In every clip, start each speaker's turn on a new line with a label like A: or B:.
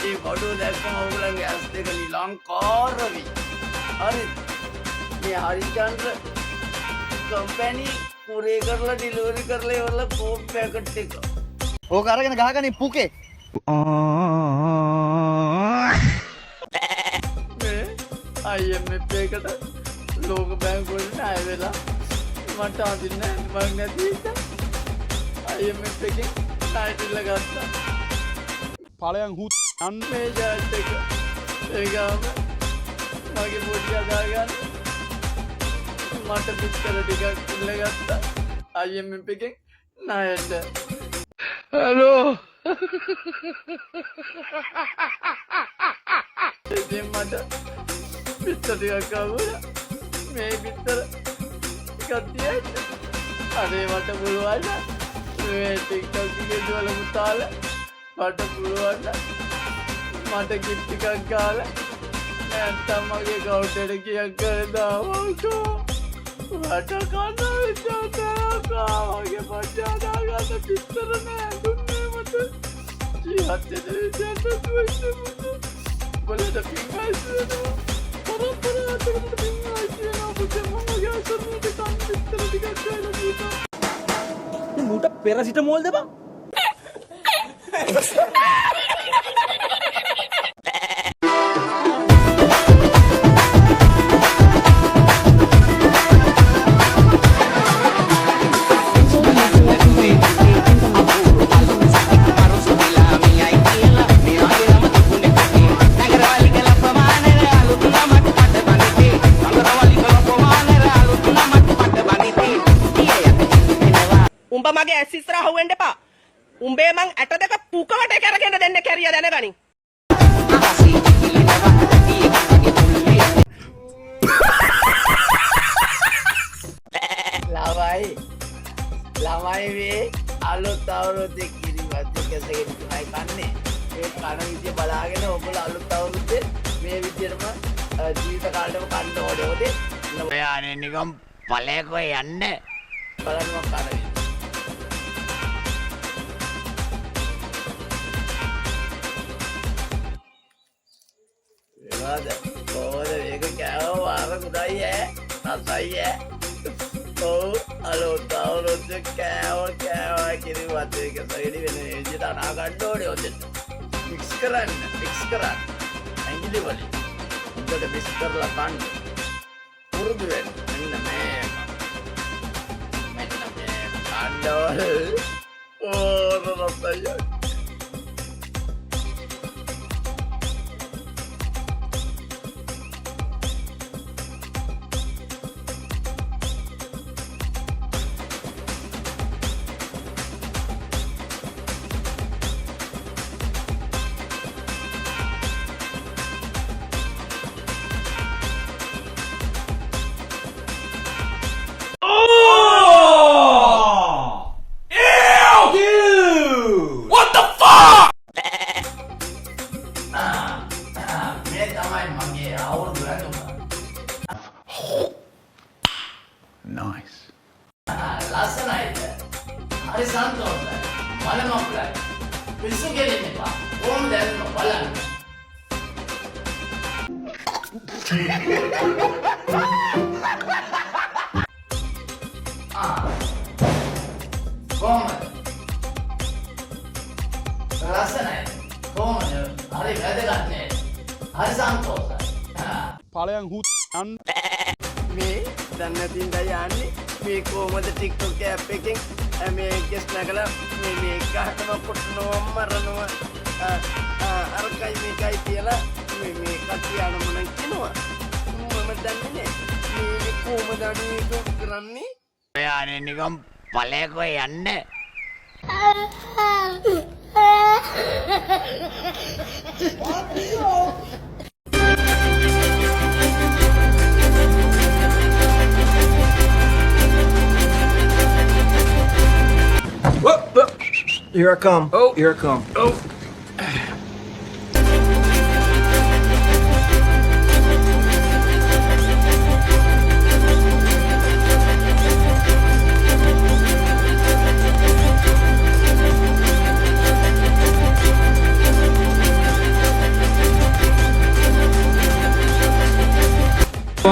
A: ඒ බඩුව දැක්කම ඔයගොල්ලන්ගේ ඇස් දෙක නිලංකාර වෙයි. හරිද? මේ හරිචන්ද්‍ර කම්පැනි කුරේ කරලා ඩිලිවරි කරලා ඉවරලා කෝප් පැකට් එක.
B: ඕක අරගෙන ගහගනි පුකේ.
A: IMF එකට ලෝක බැංකුවට ණය වෙලා මට අදින්න මං නැති නිසා IMF එකෙන් ණයට ඉල්ලගත්තා.
C: ඵලයන් හුත් යන්න
A: මේ ජාත් එක ඒගාම මගේ පොඩි අදාගන්න මට පිටතර ටිකක් ඉල්ලගත්තා IMF එකෙන් ණයට. හලෝ ඉතින් මට පිටතර ටිකක් ආවුණා. මේ පිටතර ටිකක් තියන්න අනේ මට පුළුවන් මේ TikTok එකේ දුවල මුතාල මට පුළුවන් මට ගිෆ්ට් එකක් ගාලා නැත්තම් මගේ account එකට කීයක් කරලා දාවකෝ. මට කන්න විචාරකා මගේ පච්චා දාගන්න පිටතර නෑ දුන්නේ මට ජීවත් වෙන විදිහට දුන්නේ බලද පිංගයිස් වෙනවා පරපරාට පිංගයිස් වෙනවා පුතේ මම යසරුට කන්න පිටතර ටිකක් ගාලා දීපා.
C: මේ මූට පෙරසිටමෝල් දෙපා.
D: උඹ මගේ ඇස් ඉස්සරහ හුවෙන්න එපා. උඹේ මං ඇට දෙක පුකවට කරගෙන දෙන්න කැරිය දැනගනි.
A: ළමයි මේ අලුත් අවුරුද්දේ කිරිවත් එකසෙක තුනයි කන්නේ. මේ කන විදිය බලාගෙන ඔයගොල්ලෝ අලුත් අවුරුද්දේ මේ විදියටම ජීවිත කාලෙම කන්න ඕනේ ඔතේ. ඔයානේ නිකම් පළයකෝ යන්න. බලන්න මම කන විදිය. කොහොමද මේක කෑව වාර කුඩයි ඈ රසයි ඈ. ඔව් අලුත් අවුරුද්ද කෑව කිරිවත් එක සයිඩි වෙන විදිහට අනා ගන්න ඕනේ ඔතෙන්. මික්ස් කරන්න ඇඟිලි වලින් උඩට මික්ස් කරලා කන්න පුරුදු වෙන්න. මෙන්න මේ කන්න ඕන රසයි.
E: Nice.
A: ලස්සනයිද? හරි සන්තෝෂයි. මලමක්ලයි. පිස්සු ගෙලින්න එපා. කොහොමද දැනුම බලන්න. කොහොමද? ලස්සනයිද? කොහොමද? හරි වැදගත් නේද? හරි සන්තෝෂයි.
C: ඵලයන් හුත් යන්න
A: මේ දැන් නැතිඳ යන්නේ මේ කොහොමද TikTok app එකෙන් මේ කෙස් නැගලා මේ එකටම කොටනවා මරනවා අරකයි මේකයි කියලා මේ කට්ටිය අනමන කියනවා. මම දන්නේ නෑ මේ කොහොමද අනේ කරන්නේ. ඔයානේ නිකම් පළයකෝ යන්න.
B: Here I come.
A: Oh.
B: Here I come.
A: Oh.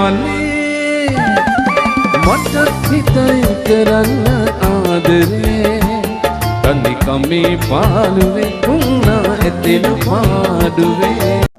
F: වනේ මටත් හිතයි කරන්න ආදරේ තනිකමේ පාළුවේ උන්නා ඇතෙන පාඩුවේ